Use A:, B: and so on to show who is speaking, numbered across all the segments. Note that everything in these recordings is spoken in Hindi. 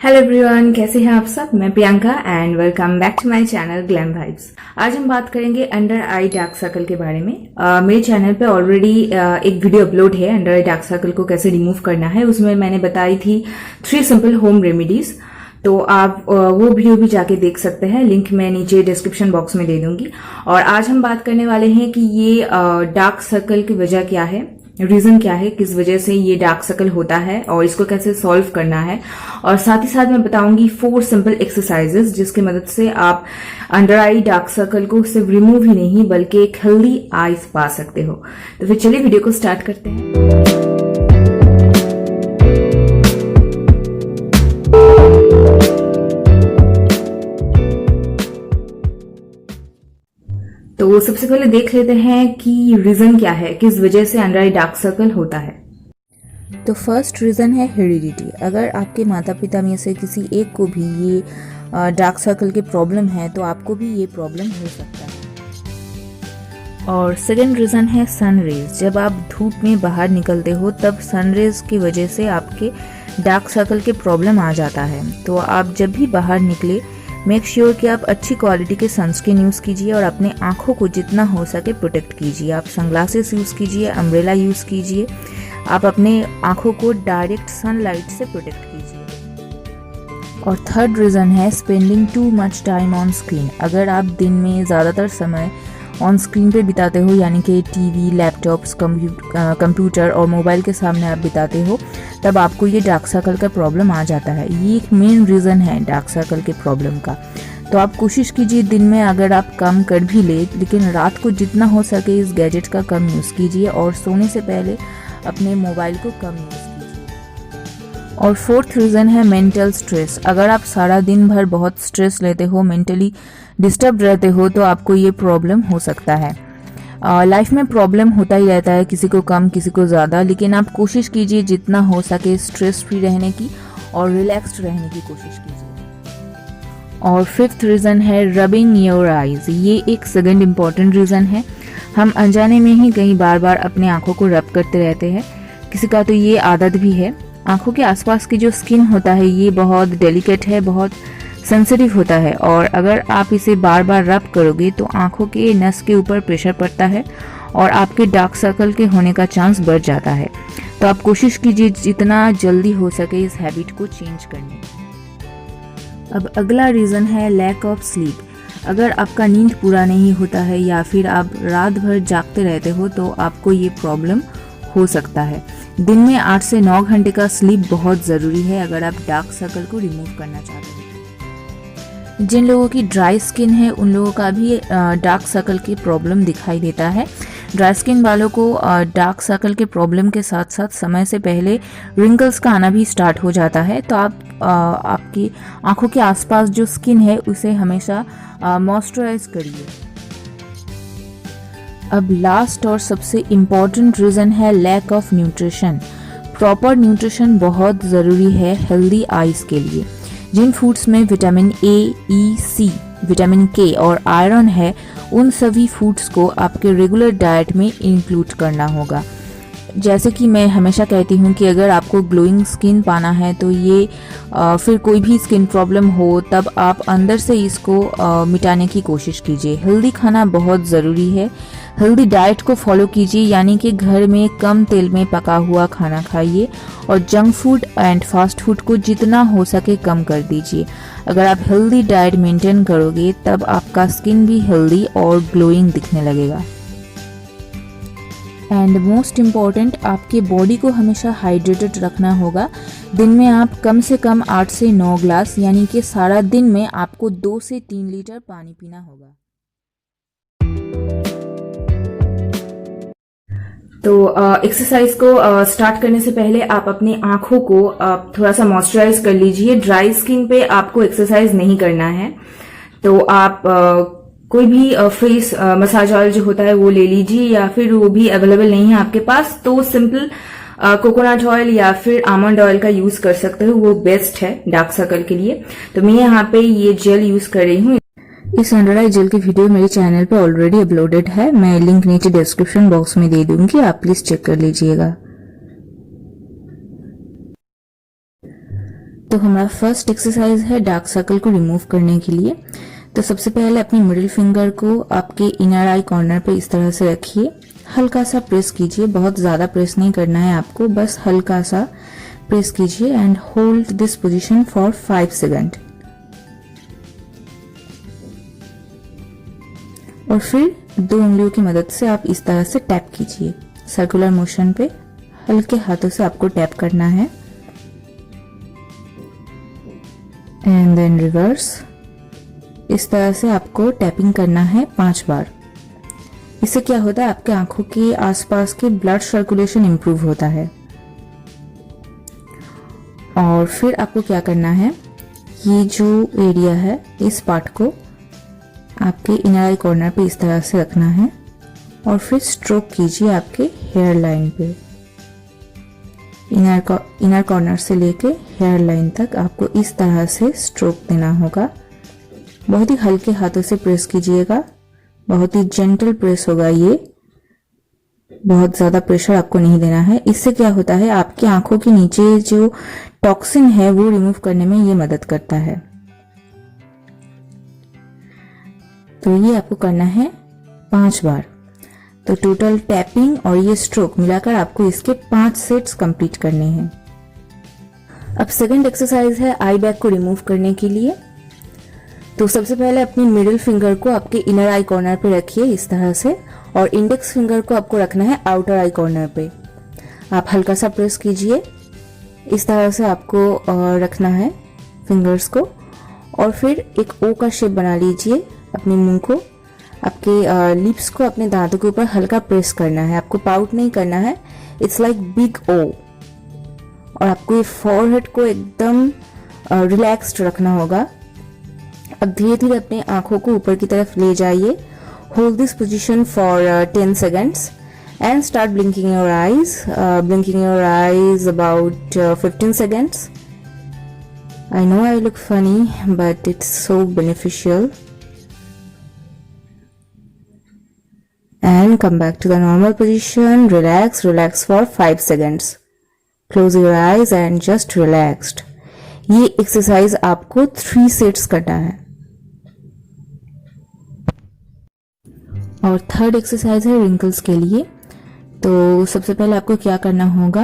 A: हेलो एवरीवन, कैसे हैं आप सब। मैं Priyanka and welcome back to my channel Glam Vibes. आज हम बात करेंगे अंडर आई डार्क सर्कल के बारे में। मेरे चैनल पे ऑलरेडी एक वीडियो अपलोड है अंडर आई डार्क सर्कल को कैसे रिमूव करना है। उसमें मैंने बताई थी 3 सिंपल होम रेमेडीज, तो आप वो वीडियो भी जाके देख सकते हैं। लिंक मैं नीचे डिस्क्रिप्शन बॉक्स में दे दूंगी। और आज हम बात करने वाले हैं कि ये डार्क सर्कल की वजह क्या है, रीजन क्या है, किस वजह से ये डार्क सर्कल होता है और इसको कैसे सॉल्व करना है। और साथ ही साथ मैं बताऊंगी 4 सिंपल एक्सरसाइजेस जिसकी मदद से आप अंडर आई डार्क सर्कल को सिर्फ रिमूव ही नहीं बल्कि एक हेल्दी आईज पा सकते हो। तो फिर चलिए वीडियो को स्टार्ट करते हैं। तो सबसे पहले देख लेते हैं कि रीजन क्या है, किस वजह से अंडर आई डार्क सर्कल होता है।
B: तो फर्स्ट रीज़न है हेरिडिटी। अगर आपके माता पिता में से किसी एक को भी ये डार्क सर्कल की प्रॉब्लम है तो आपको भी ये प्रॉब्लम हो सकता है। और सेकेंड रीज़न है सन रेज। जब आप धूप में बाहर निकलते हो तब सन रेज की वजह से आपके डार्क सर्कल की प्रॉब्लम आ जाता है। तो आप जब भी बाहर निकले मेक श्योर कि आप अच्छी क्वालिटी के सनस्क्रीन यूज़ कीजिए और अपने आँखों को जितना हो सके प्रोटेक्ट कीजिए। आप सनग्लासेस यूज़ कीजिए, अम्ब्रेला यूज़ कीजिए। आप अपने आँखों को डायरेक्ट सनलाइट से प्रोटेक्ट कीजिए। और थर्ड रीज़न है spending too much time on screen. अगर आप दिन में ज़्यादातर समय ऑन स्क्रीन पे बिताते हो, यानी कि टीवी, लैपटॉप्स, कंप्यूटर और मोबाइल के सामने आप बिताते हो, तब आपको ये डार्क सर्कल का प्रॉब्लम आ जाता है। ये एक मेन रीज़न है डार्क सर्कल के प्रॉब्लम का। तो आप कोशिश कीजिए दिन में अगर आप कम कर भी ले, लेकिन रात को जितना हो सके इस गैजेट का कम यूज़ कीजिए और सोने से पहले अपने मोबाइल को कम यूज़ कीजिए। और फोर्थ रीज़न है मेंटल स्ट्रेस। अगर आप सारा दिन भर बहुत स्ट्रेस लेते हो, मेंटली डिस्टर्ब रहते हो, तो आपको ये प्रॉब्लम हो सकता है। लाइफ में प्रॉब्लम होता ही रहता है, किसी को कम किसी को ज़्यादा, लेकिन आप कोशिश कीजिए जितना हो सके स्ट्रेस फ्री रहने की और रिलैक्स्ड रहने की कोशिश कीजिए। और फिफ्थ रीज़न है रबिंग योर आइज़। ये एक सेकंड इम्पॉर्टेंट रीज़न है। हम अनजाने में ही कहीं बार बार अपने आँखों को रब करते रहते हैं। किसी का तो ये आदत भी है। आँखों के आसपास की जो स्किन होता है ये बहुत डेलिकेट है, बहुत सेंसिटिव होता है, और अगर आप इसे बार बार रब करोगे तो आँखों के नस के ऊपर प्रेशर पड़ता है और आपके डार्क सर्कल के होने का चांस बढ़ जाता है। तो आप कोशिश कीजिए जितना जल्दी हो सके इस हैबिट को चेंज करने की। अब अगला रीज़न है लैक ऑफ स्लीप। अगर आपका नींद पूरा नहीं होता है या फिर आप रात भर जागते रहते हो तो आपको ये प्रॉब्लम हो सकता है। दिन में 8 से 9 घंटे का स्लीप बहुत ज़रूरी है अगर आप डार्क सर्कल को रिमूव करना चाहते हो। जिन लोगों की ड्राई स्किन है उन लोगों का भी डार्क सर्कल की प्रॉब्लम दिखाई देता है। ड्राई स्किन वालों को डार्क सर्कल के प्रॉब्लम के साथ साथ समय से पहले रिंकल्स का आना भी स्टार्ट हो जाता है। तो आप आपकी आंखों के आसपास जो स्किन है उसे हमेशा मॉइस्चराइज करिए। अब लास्ट और सबसे इम्पॉर्टेंट रीज़न है lack of nutrition. Proper nutrition बहुत ज़रूरी है हेल्दी आइज़ के लिए। जिन फूड्स में vitamin A, E, C, vitamin K और आयरन है उन सभी फूड्स को आपके रेगुलर डाइट में इंक्लूड करना होगा। जैसे कि मैं हमेशा कहती हूँ कि अगर आपको ग्लोइंग स्किन पाना है तो ये फिर कोई भी स्किन प्रॉब्लम हो तब आप अंदर से इसको मिटाने की कोशिश कीजिए। हेल्दी खाना बहुत ज़रूरी है। हेल्दी डाइट को फॉलो कीजिए, यानी कि घर में कम तेल में पका हुआ खाना खाइए और junk food and fast food को जितना हो सके कम कर दीजिए। अगर आप हेल्दी डाइट मेंटेन करोगे तब आपका स्किन भी हेल्दी और ग्लोइंग दिखने लगेगा। एंड मोस्ट इम्पॉर्टेंट, आपके बॉडी को हमेशा हाइड्रेटेड रखना होगा। दिन में आप कम से कम 8 से 9 ग्लास, यानी कि सारा दिन में आपको 2 से 3 लीटर पानी पीना होगा।
A: तो एक्सरसाइज को स्टार्ट करने से पहले आप अपनी आंखों को थोड़ा सा मॉइस्चराइज कर लीजिए। ड्राई स्किन पे आपको एक्सरसाइज नहीं करना है, तो आप कोई भी फेस मसाज ऑयल जो होता है वो ले लीजिए, या फिर वो भी अवेलेबल नहीं है आपके पास तो सिंपल कोकोनट ऑयल या फिर आमंड ऑयल का यूज कर सकते हो, वो बेस्ट है डार्क सर्कल के लिए। तो मैं यहाँ पे ये जेल यूज कर रही हूँ।
B: इस अंडर आई जेल की वीडियो मेरे चैनल पे ऑलरेडी अपलोडेड है, मैं लिंक नीचे डिस्क्रिप्शन बॉक्स में दे दूंगी, आप प्लीज चेक कर लीजिएगा। तो हमारा फर्स्ट एक्सरसाइज है डार्क सर्कल को रिमूव करने के लिए। तो सबसे पहले अपनी मिडिल फिंगर को आपके इनर आई कॉर्नर पे इस तरह से रखिए, हल्का सा प्रेस कीजिए, बहुत ज़्यादा प्रेस नहीं करना है आपको, बस हल्का सा प्रेस कीजिए and hold this position for 5 second. और फिर 2 उंगलियों की मदद से आप इस तरह से टैप कीजिए, सर्कुलर मोशन पे हल्के हाथों से आपको टैप करना है एंड देन रिवर्स। इस तरह से आपको टैपिंग करना है 5 बार। इससे क्या होता है, आपके आंखों के आसपास के ब्लड सर्कुलेशन इंप्रूव होता है। और फिर आपको क्या करना है, ये जो एरिया है इस पार्ट को आपके इनर आई कॉर्नर पे इस तरह से रखना है और फिर स्ट्रोक कीजिए आपके हेयर लाइन पे। इनर कॉर्नर से लेके हेयर लाइन तक आपको इस तरह से स्ट्रोक देना होगा। बहुत ही हल्के हाथों से प्रेस कीजिएगा, बहुत ही जेंटल प्रेस होगा ये, बहुत ज्यादा प्रेशर आपको नहीं देना है। इससे क्या होता है, आपकी आंखों के नीचे जो टॉक्सिन है वो रिमूव करने में ये मदद करता है। तो ये आपको करना है 5 बार। तो टोटल टैपिंग और ये स्ट्रोक मिलाकर आपको इसके 5 सेट्स कंप्लीट करने हैं। अब सेकंड एक्सरसाइज है आई बैग को रिमूव करने के लिए। तो सबसे पहले अपनी मिडिल फिंगर को आपके इनर आई कॉर्नर पे रखिए इस तरह से, और इंडेक्स फिंगर को आपको रखना है आउटर आई कॉर्नर पे। आप हल्का सा प्रेस कीजिए, इस तरह से आपको रखना है फिंगर्स को, और फिर एक ओ का शेप बना लीजिए अपने मुंह को, आपके लिप्स को अपने दांतों के ऊपर हल्का प्रेस करना है, आपको पाउट नहीं करना है, इट्स लाइक बिग ओ। और आपको ये फॉरहेड को एकदम रिलैक्स्ड रखना होगा। अब धीरे धीरे अपने आंखों को ऊपर की तरफ ले जाइए, hold this position for 10 seconds and start blinking your eyes. Blinking your eyes about 15 seconds. I know I look funny, but it's so beneficial. And come back to the normal position. Relax for 5 seconds. Close your eyes and just relaxed. ये एक्सरसाइज आपको 3 सेट्स करना है। और थर्ड एक्सरसाइज है रिंकल्स के लिए। तो सबसे पहले आपको क्या करना होगा,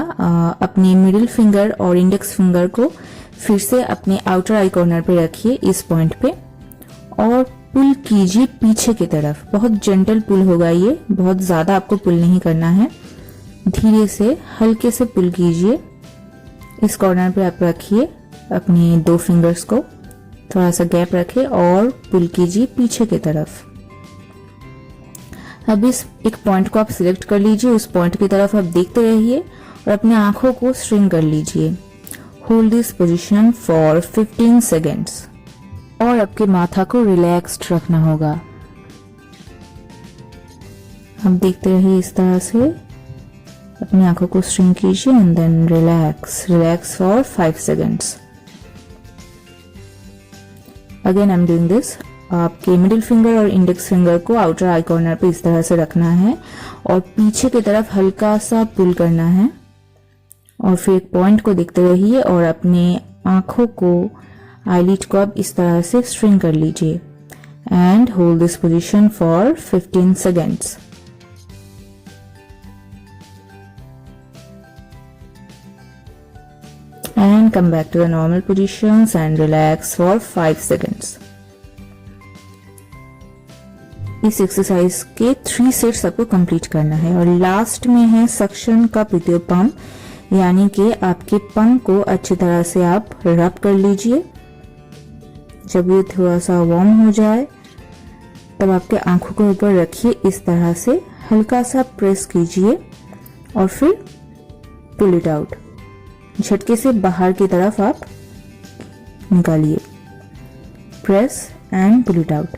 B: अपने मिडिल फिंगर और इंडेक्स फिंगर को फिर से अपने आउटर आई कॉर्नर पे रखिए इस पॉइंट पे, और पुल कीजिए पीछे की तरफ। बहुत जेंटल पुल होगा ये, बहुत ज्यादा आपको पुल नहीं करना है, धीरे से हल्के से पुल कीजिए। इस कॉर्नर पे आप रखिए अपने 2 फिंगर्स को, थोड़ा सा गैप रखें और पुल कीजिए पीछे की तरफ। अब इस एक पॉइंट को आप सिलेक्ट कर लीजिए, उस पॉइंट की तरफ आप देखते रहिए और अपने आंखों को श्रिंक कर लीजिए। Hold this position for 15 seconds और आपके माथा को रिलैक्स्ड रखना होगा। आप देखते रहिए इस तरह से, अपनी आंखों को श्रिंक कीजिए and then relax for 5 seconds. Again I am doing this. आपके मिडिल फिंगर और इंडेक्स फिंगर को आउटर आई कॉर्नर पे इस तरह से रखना है और पीछे की तरफ हल्का सा पुल करना है, और फिर एक पॉइंट को देखते रहिए और अपने आंखों को, आईलिड को आप इस तरह से स्ट्रिंग कर लीजिए and hold this position for 15 seconds. And come back to the normal positions and relax for 5 seconds. इस एक्सरसाइज के 3 सेट्स आपको कंप्लीट करना है। और लास्ट में है सक्शन कप विद योर पम, यानी कि आपके पम को अच्छी तरह से आप रब कर लीजिए। जब ये थोड़ा सा वार्म हो जाए तब आपके आंखों के ऊपर रखिए, इस तरह से हल्का सा प्रेस कीजिए और फिर पुल इट आउट, झटके से बाहर की तरफ आप निकालिए। Press and pull it out.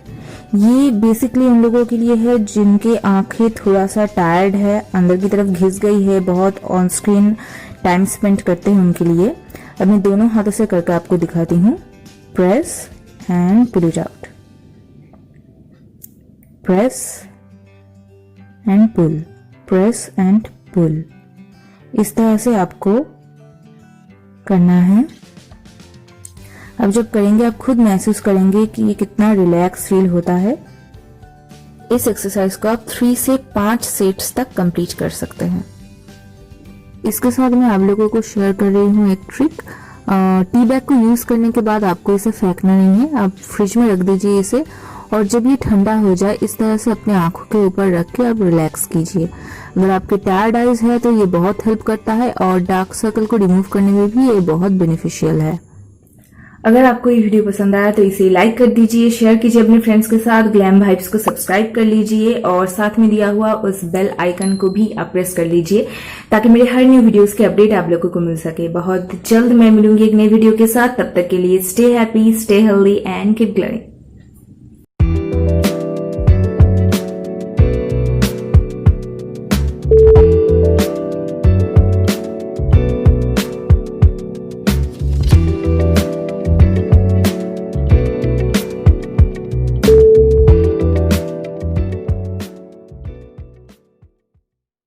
B: ये बेसिकली उन लोगों के लिए है जिनके आंखें थोड़ा सा टायर्ड है, अंदर की तरफ घिस गई है, बहुत ऑन स्क्रीन टाइम स्पेंड करते हैं उनके लिए। अब मैं दोनों हाथों से करके आपको दिखाती हूँ। Press and pull it out, press and pull, press and pull. इस तरह से आपको करना है अब जब करेंगे आप खुद महसूस करेंगे कि ये कितना रिलैक्स फील होता है। इस एक्सरसाइज को आप 3 से 5 सेट्स तक कंप्लीट कर सकते हैं। इसके साथ मैं आप लोगों को शेयर कर रही हूँ एक ट्रिक। टी बैग को यूज करने के बाद आपको इसे फेंकना नहीं है, आप फ्रिज में रख दीजिए इसे, और जब ये ठंडा हो जाए इस तरह से अपने आंखों के ऊपर रख के आप रिलैक्स कीजिए। अगर आपके टायर्ड आइज है तो ये बहुत हेल्प करता है और डार्क सर्कल को रिमूव करने में भी ये बहुत बेनिफिशियल है।
A: अगर आपको ये वीडियो पसंद आया तो इसे लाइक कर दीजिए, शेयर कीजिए अपने फ्रेंड्स के साथ, ग्लैम वाइब्स को सब्सक्राइब कर लीजिए और साथ में दिया हुआ उस बेल आइकन को भी आप प्रेस कर लीजिए ताकि मेरे हर न्यू वीडियोस के अपडेट आप लोगों को मिल सके। बहुत जल्द मैं मिलूंगी एक नई वीडियो के साथ, तब तक के लिए stay happy, stay healthy and keep glowing.